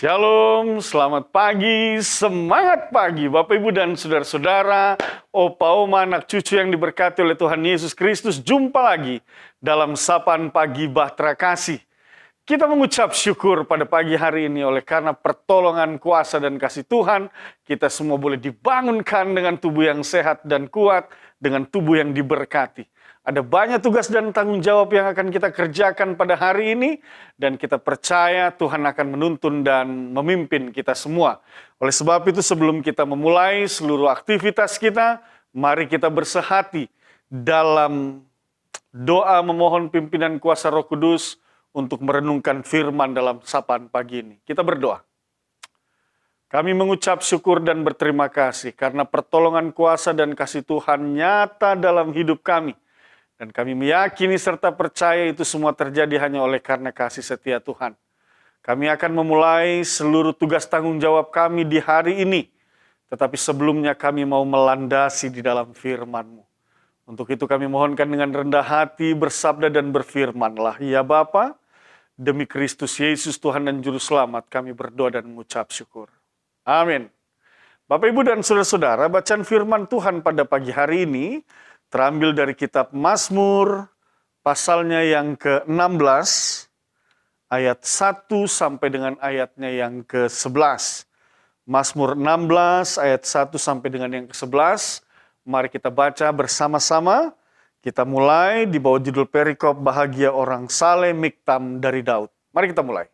Shalom, selamat pagi, semangat pagi Bapak Ibu dan Saudara-saudara, Opa Oma, anak cucu yang diberkati oleh Tuhan Yesus Kristus. Jumpa lagi dalam Sapaan Pagi Bahtera Kasih. Kita mengucap syukur pada pagi hari ini oleh karena pertolongan, kuasa dan kasih Tuhan. Kita semua boleh dibangunkan dengan tubuh yang sehat dan kuat, dengan tubuh yang diberkati. Ada banyak tugas dan tanggung jawab yang akan kita kerjakan pada hari ini. Dan kita percaya Tuhan akan menuntun dan memimpin kita semua. Oleh sebab itu sebelum kita memulai seluruh aktivitas kita, mari kita bersehati dalam doa memohon pimpinan kuasa Roh Kudus untuk merenungkan firman dalam sapaan pagi ini. Kita berdoa. Kami mengucap syukur dan berterima kasih karena pertolongan kuasa dan kasih Tuhan nyata dalam hidup kami. Dan kami meyakini serta percaya itu semua terjadi hanya oleh karena kasih setia Tuhan. Kami akan memulai seluruh tugas tanggung jawab kami di hari ini. Tetapi sebelumnya kami mau melandasi di dalam firman-Mu. Untuk itu kami mohonkan dengan rendah hati bersabda dan berfirmanlah. Ya Bapa, demi Kristus Yesus Tuhan dan Juru Selamat kami berdoa dan mengucap syukur. Amin. Bapak Ibu dan Saudara-saudara, bacaan firman Tuhan pada pagi hari ini terambil dari kitab Mazmur, pasalnya yang ke-16, ayat 1 sampai dengan ayatnya yang ke-11. Mazmur 16, ayat 1 sampai dengan yang ke-11. Mari kita baca bersama-sama. Kita mulai di bawah judul perikop Bahagia Orang Saleh, Miktam dari Daud. Mari kita mulai.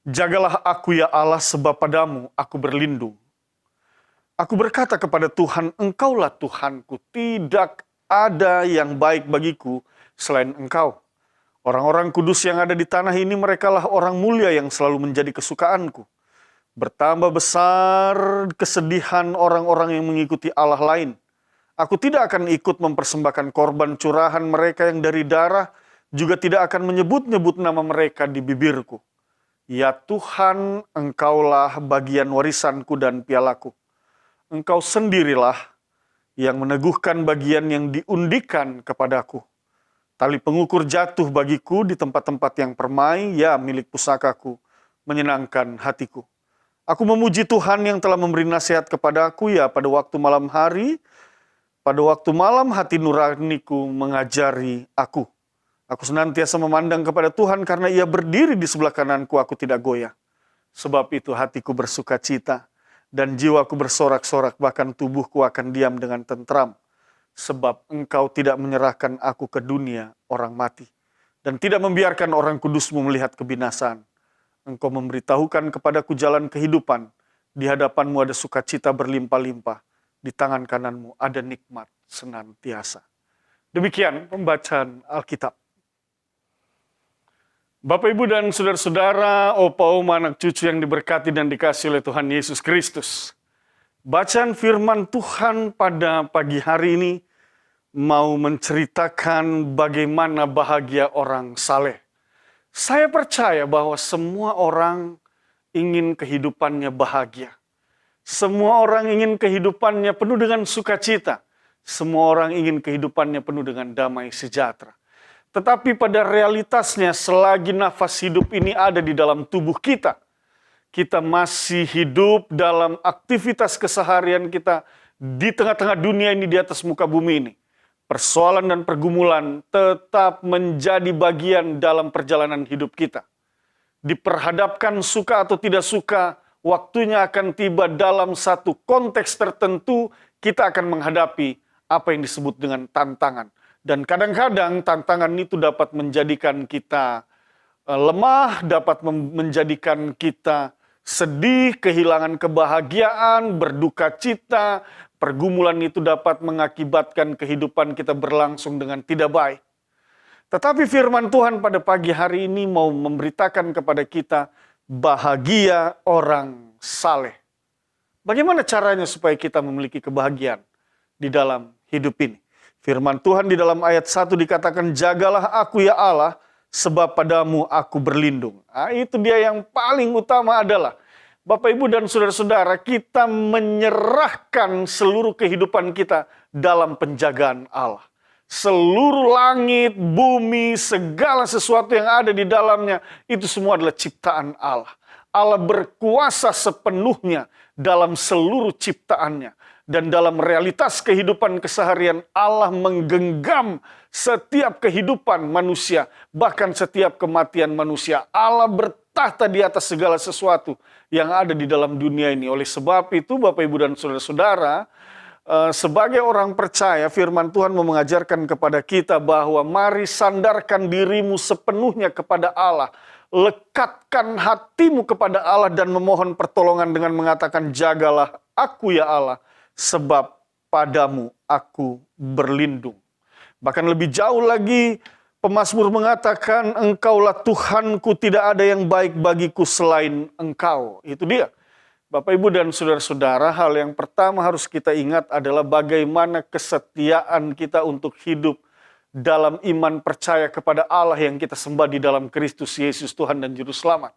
Jagalah aku ya Allah, sebab padamu aku berlindung. Aku berkata kepada Tuhan, Engkaulah Tuhanku, tidak ada yang baik bagiku selain Engkau. Orang-orang kudus yang ada di tanah ini, merekalah orang mulia yang selalu menjadi kesukaanku. Bertambah besar kesedihan orang-orang yang mengikuti Allah lain. Aku tidak akan ikut mempersembahkan korban curahan mereka yang dari darah, juga tidak akan menyebut-nyebut nama mereka di bibirku. Ya Tuhan, Engkaulah bagian warisanku dan pialaku. Engkau sendirilah yang meneguhkan bagian yang diundikan kepadaku. Tali pengukur jatuh bagiku di tempat-tempat yang permai, ya milik pusakaku, menyenangkan hatiku. Aku memuji Tuhan yang telah memberi nasihat kepadaku, ya pada waktu malam hari, pada waktu malam hati nuraniku mengajari aku. Aku senantiasa memandang kepada Tuhan karena Ia berdiri di sebelah kananku, aku tidak goyah. Sebab itu hatiku bersuka cita. Dan jiwaku bersorak-sorak, bahkan tubuhku akan diam dengan tentram. Sebab Engkau tidak menyerahkan aku ke dunia orang mati. Dan tidak membiarkan orang kudus-Mu melihat kebinasaan. Engkau memberitahukan kepadaku jalan kehidupan. Di hadapan-Mu ada sukacita berlimpah-limpah. Di tangan kanan-Mu ada nikmat senantiasa. Demikian pembacaan Alkitab. Bapak, Ibu, dan Saudara-saudara, Opa, Oma, anak cucu yang diberkati dan dikasihi oleh Tuhan Yesus Kristus. Bacaan firman Tuhan pada pagi hari ini mau menceritakan bagaimana bahagia orang saleh. Saya percaya bahwa semua orang ingin kehidupannya bahagia. Semua orang ingin kehidupannya penuh dengan sukacita. Semua orang ingin kehidupannya penuh dengan damai sejahtera. Tetapi pada realitasnya selagi nafas hidup ini ada di dalam tubuh kita, kita masih hidup dalam aktivitas keseharian kita di tengah-tengah dunia ini, di atas muka bumi ini. Persoalan dan pergumulan tetap menjadi bagian dalam perjalanan hidup kita. Diperhadapkan suka atau tidak suka, waktunya akan tiba dalam satu konteks tertentu, kita akan menghadapi apa yang disebut dengan tantangan. Dan kadang-kadang tantangan itu dapat menjadikan kita lemah, dapat menjadikan kita sedih, kehilangan kebahagiaan, berduka cita. Pergumulan itu dapat mengakibatkan kehidupan kita berlangsung dengan tidak baik. Tetapi firman Tuhan pada pagi hari ini mau memberitakan kepada kita bahagia orang saleh. Bagaimana caranya supaya kita memiliki kebahagiaan di dalam hidup ini? Firman Tuhan di dalam ayat 1 dikatakan, jagalah aku ya Allah, sebab padamu aku berlindung. Nah, itu dia yang paling utama adalah, Bapak, Ibu, dan Saudara-saudara, kita menyerahkan seluruh kehidupan kita dalam penjagaan Allah. Seluruh langit, bumi, segala sesuatu yang ada di dalamnya, itu semua adalah ciptaan Allah. Allah berkuasa sepenuhnya dalam seluruh ciptaannya. Dan dalam realitas kehidupan keseharian, Allah menggenggam setiap kehidupan manusia, bahkan setiap kematian manusia. Allah bertahta di atas segala sesuatu yang ada di dalam dunia ini. Oleh sebab itu, Bapak, Ibu, dan saudara-saudara, sebagai orang percaya, firman Tuhan mau mengajarkan kepada kita bahwa mari sandarkan dirimu sepenuhnya kepada Allah. Lekatkan hatimu kepada Allah dan memohon pertolongan dengan mengatakan, jagalah aku ya Allah, sebab padamu aku berlindung. Bahkan lebih jauh lagi, pemazmur mengatakan, engkaulah Tuhanku, tidak ada yang baik bagiku selain engkau. Itu dia. Bapak, Ibu, dan saudara-saudara, hal yang pertama harus kita ingat adalah bagaimana kesetiaan kita untuk hidup dalam iman percaya kepada Allah yang kita sembah di dalam Kristus Yesus Tuhan dan Juru Selamat.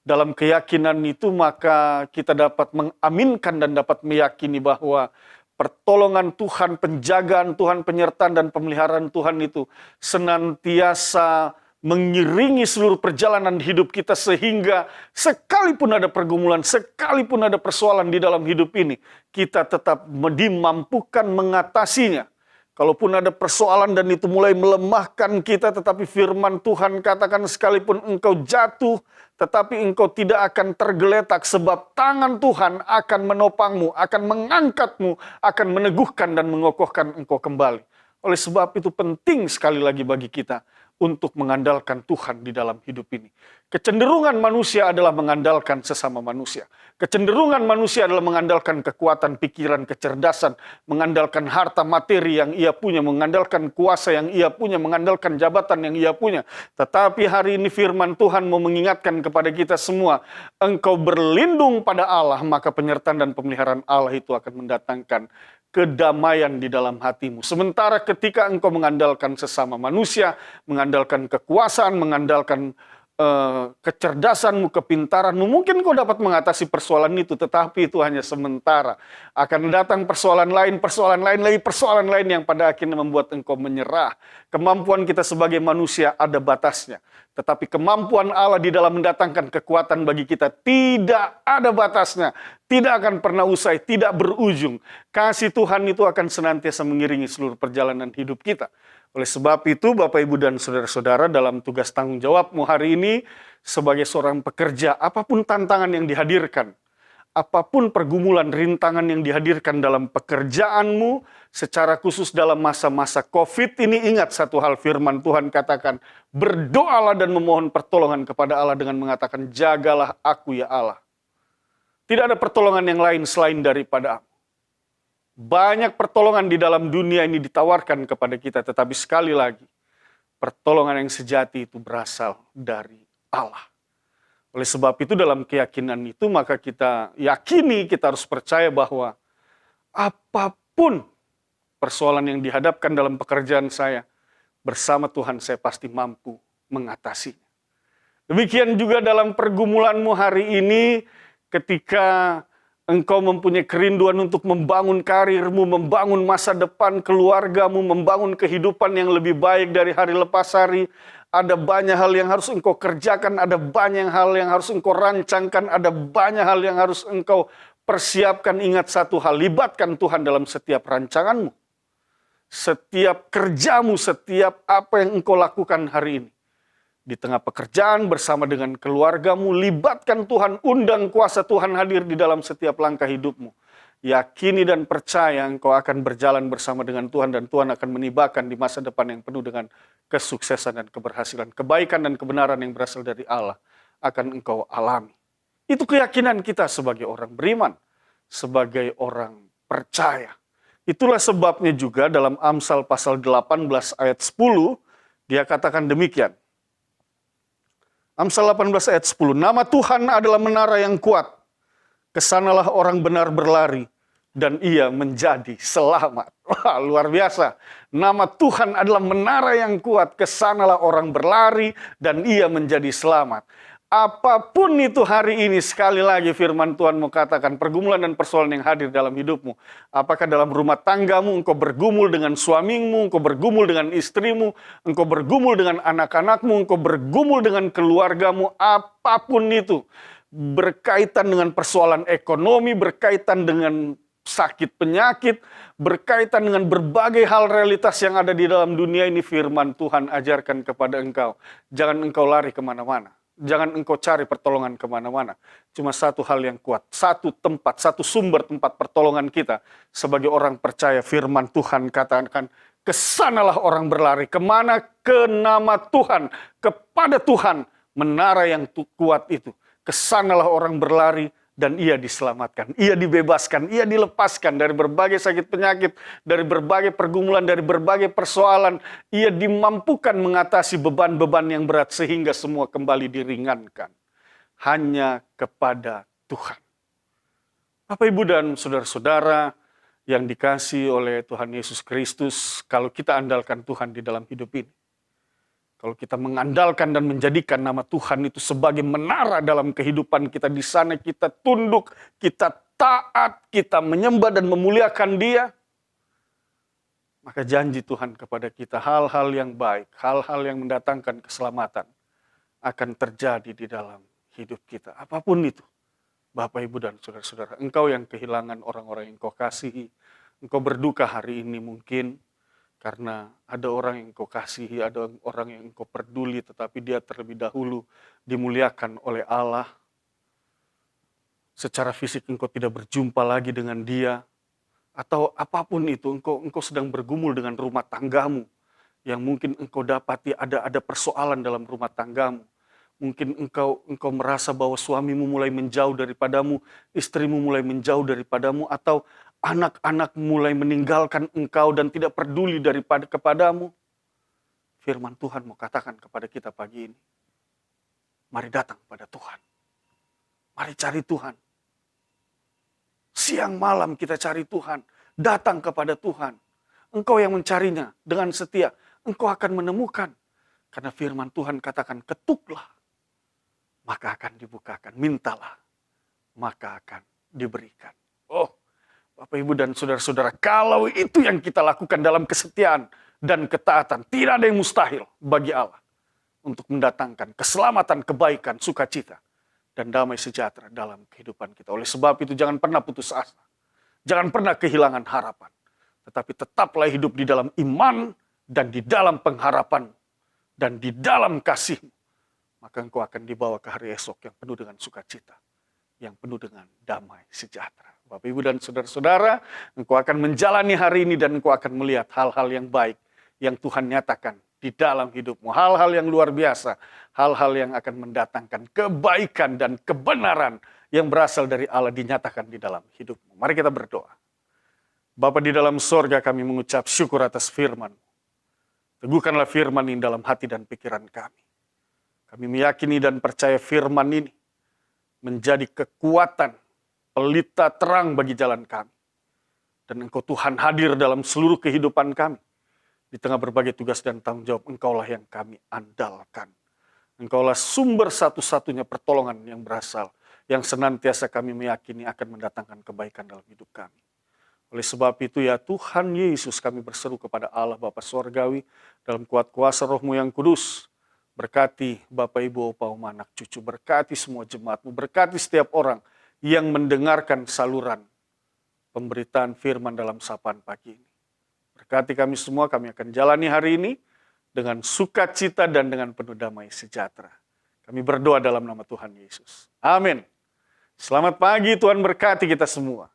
Dalam keyakinan itu maka kita dapat mengaminkan dan dapat meyakini bahwa pertolongan Tuhan, penjagaan Tuhan, penyertaan dan pemeliharaan Tuhan itu senantiasa mengiringi seluruh perjalanan hidup kita, sehingga sekalipun ada pergumulan, sekalipun ada persoalan di dalam hidup ini, kita tetap dimampukan mengatasinya. Kalaupun ada persoalan dan itu mulai melemahkan kita, tetapi firman Tuhan katakan, sekalipun engkau jatuh, tetapi engkau tidak akan tergeletak, sebab tangan Tuhan akan menopangmu, akan mengangkatmu, akan meneguhkan dan mengokohkan engkau kembali. Oleh sebab itu penting sekali lagi bagi kita untuk mengandalkan Tuhan di dalam hidup ini. Kecenderungan manusia adalah mengandalkan sesama manusia. Kecenderungan manusia adalah mengandalkan kekuatan pikiran, kecerdasan, mengandalkan harta materi yang ia punya, mengandalkan kuasa yang ia punya, mengandalkan jabatan yang ia punya. Tetapi hari ini firman Tuhan mau mengingatkan kepada kita semua, engkau berlindung pada Allah, maka penyertaan dan pemeliharaan Allah itu akan mendatangkan kedamaian di dalam hatimu. Sementara ketika engkau mengandalkan sesama manusia, mengandalkan kekuasaan, mengandalkan kecerdasanmu, kepintaranmu, mungkin kau dapat mengatasi persoalan itu, tetapi itu hanya sementara. Akan datang persoalan lain yang pada akhirnya membuat engkau menyerah. Kemampuan kita sebagai manusia ada batasnya. Tetapi kemampuan Allah di dalam mendatangkan kekuatan bagi kita tidak ada batasnya. Tidak akan pernah usai, tidak berujung. Kasih Tuhan itu akan senantiasa mengiringi seluruh perjalanan hidup kita. Oleh sebab itu, Bapak, Ibu, dan saudara-saudara, dalam tugas tanggung jawabmu hari ini, sebagai seorang pekerja, apapun tantangan yang dihadirkan, apapun pergumulan, rintangan yang dihadirkan dalam pekerjaanmu, secara khusus dalam masa-masa COVID ini, ingat satu hal, firman Tuhan katakan, berdoalah dan memohon pertolongan kepada Allah dengan mengatakan, jagalah aku ya Allah. Tidak ada pertolongan yang lain selain daripada aku. Banyak pertolongan di dalam dunia ini ditawarkan kepada kita, tetapi sekali lagi, pertolongan yang sejati itu berasal dari Allah. Oleh sebab itu dalam keyakinan itu maka kita yakini, kita harus percaya bahwa apapun persoalan yang dihadapkan dalam pekerjaan saya, bersama Tuhan saya pasti mampu mengatasinya. Demikian juga dalam pergumulanmu hari ini, ketika engkau mempunyai kerinduan untuk membangun karirmu, membangun masa depan keluargamu, membangun kehidupan yang lebih baik dari hari lepas hari. Ada banyak hal yang harus engkau kerjakan, ada banyak hal yang harus engkau rancangkan, ada banyak hal yang harus engkau persiapkan. Ingat satu hal, libatkan Tuhan dalam setiap rancanganmu. Setiap kerjamu, setiap apa yang engkau lakukan hari ini. Di tengah pekerjaan bersama dengan keluargamu, libatkan Tuhan, undang kuasa Tuhan hadir di dalam setiap langkah hidupmu. Yakini dan percaya engkau akan berjalan bersama dengan Tuhan dan Tuhan akan menibakan di masa depan yang penuh dengan kesuksesan dan keberhasilan. Kebaikan dan kebenaran yang berasal dari Allah akan engkau alami. Itu keyakinan kita sebagai orang beriman, sebagai orang percaya. Itulah sebabnya juga dalam Amsal pasal 18 ayat 10, dia katakan demikian. Amsal 18 ayat 10, nama Tuhan adalah menara yang kuat, kesanalah orang benar berlari, dan ia menjadi selamat. Wah, luar biasa. Nama Tuhan adalah menara yang kuat, kesanalah orang berlari, dan ia menjadi selamat. Apapun itu hari ini, sekali lagi firman Tuhan mau katakan, pergumulan dan persoalan yang hadir dalam hidupmu. Apakah dalam rumah tanggamu, engkau bergumul dengan suamimu, engkau bergumul dengan istrimu, engkau bergumul dengan anak-anakmu, engkau bergumul dengan keluargamu, apapun itu. berkaitan dengan persoalan ekonomi, berkaitan dengan sakit penyakit, berkaitan dengan berbagai hal realitas yang ada di dalam dunia ini. Firman Tuhan ajarkan kepada engkau, jangan engkau lari kemana-mana. Jangan engkau cari pertolongan kemana-mana. Cuma satu hal yang kuat, satu tempat, satu sumber tempat pertolongan kita. Sebagai orang percaya, firman Tuhan katakan, kesanalah orang berlari. Kemana? Ke nama Tuhan, kepada Tuhan, menara yang kuat itu. Kesanalah orang berlari dan ia diselamatkan, ia dibebaskan, ia dilepaskan dari berbagai sakit penyakit, dari berbagai pergumulan, dari berbagai persoalan. Ia dimampukan mengatasi beban-beban yang berat sehingga semua kembali diringankan. Hanya kepada Tuhan. Bapak, Ibu, dan saudara-saudara yang dikasihi oleh Tuhan Yesus Kristus, kalau kita andalkan Tuhan di dalam hidup ini, kalau kita mengandalkan dan menjadikan nama Tuhan itu sebagai menara dalam kehidupan kita, di sana kita tunduk, kita taat, kita menyembah dan memuliakan Dia, maka janji Tuhan kepada kita hal-hal yang baik, hal-hal yang mendatangkan keselamatan akan terjadi di dalam hidup kita. Apapun itu, Bapak, Ibu, dan saudara-saudara, engkau yang kehilangan orang-orang yang kau kasihi, engkau berduka hari ini mungkin, karena ada orang yang engkau kasihi, ada orang yang engkau peduli, tetapi dia terlebih dahulu dimuliakan oleh Allah. Secara fisik engkau tidak berjumpa lagi dengan dia. Atau apapun itu, engkau sedang bergumul dengan rumah tanggamu. Yang mungkin engkau dapati ada persoalan dalam rumah tanggamu. Mungkin engkau merasa bahwa suamimu mulai menjauh daripadamu, istrimu mulai menjauh daripadamu, atau anak-anak mulai meninggalkan engkau dan tidak peduli kepadamu. Firman Tuhan mau katakan kepada kita pagi ini, mari datang pada Tuhan. Mari cari Tuhan. Siang malam kita cari Tuhan. Datang kepada Tuhan. Engkau yang mencarinya dengan setia, engkau akan menemukan. Karena firman Tuhan katakan, ketuklah, maka akan dibukakan. Mintalah, maka akan diberikan. Oh, Bapak, Ibu, dan saudara-saudara, kalau itu yang kita lakukan dalam kesetiaan dan ketaatan, tidak ada yang mustahil bagi Allah untuk mendatangkan keselamatan, kebaikan, sukacita, dan damai sejahtera dalam kehidupan kita. Oleh sebab itu, jangan pernah putus asa. Jangan pernah kehilangan harapan. Tetapi tetaplah hidup di dalam iman dan di dalam pengharapan dan di dalam kasih-Mu. Maka engkau akan dibawa ke hari esok yang penuh dengan sukacita, yang penuh dengan damai sejahtera. Bapak, Ibu, dan saudara-saudara, engkau akan menjalani hari ini dan engkau akan melihat hal-hal yang baik yang Tuhan nyatakan di dalam hidupmu. Hal-hal yang luar biasa, hal-hal yang akan mendatangkan kebaikan dan kebenaran yang berasal dari Allah dinyatakan di dalam hidupmu. Mari kita berdoa. Bapa di dalam sorga, kami mengucap syukur atas firman. Teguhkanlah firman ini dalam hati dan pikiran kami. Kami meyakini dan percaya firman ini menjadi kekuatan, pelita terang bagi jalan kami. Dan Engkau Tuhan hadir dalam seluruh kehidupan kami. Di tengah berbagai tugas dan tanggung jawab, Engkaulah yang kami andalkan. Engkaulah sumber satu-satunya pertolongan yang berasal, yang senantiasa kami meyakini akan mendatangkan kebaikan dalam hidup kami. Oleh sebab itu ya Tuhan Yesus, kami berseru kepada Allah Bapa Sorgawi, dalam kuat kuasa Roh-Mu yang kudus, berkati Bapak, Ibu, Opa, Oma, anak cucu, berkati semua jemaat-Mu, berkati setiap orang yang mendengarkan saluran pemberitaan firman dalam sapaan pagi ini. Berkati kami semua, kami akan jalani hari ini dengan sukacita dan dengan penuh damai sejahtera. Kami berdoa dalam nama Tuhan Yesus. Amin. Selamat pagi, Tuhan berkati kita semua.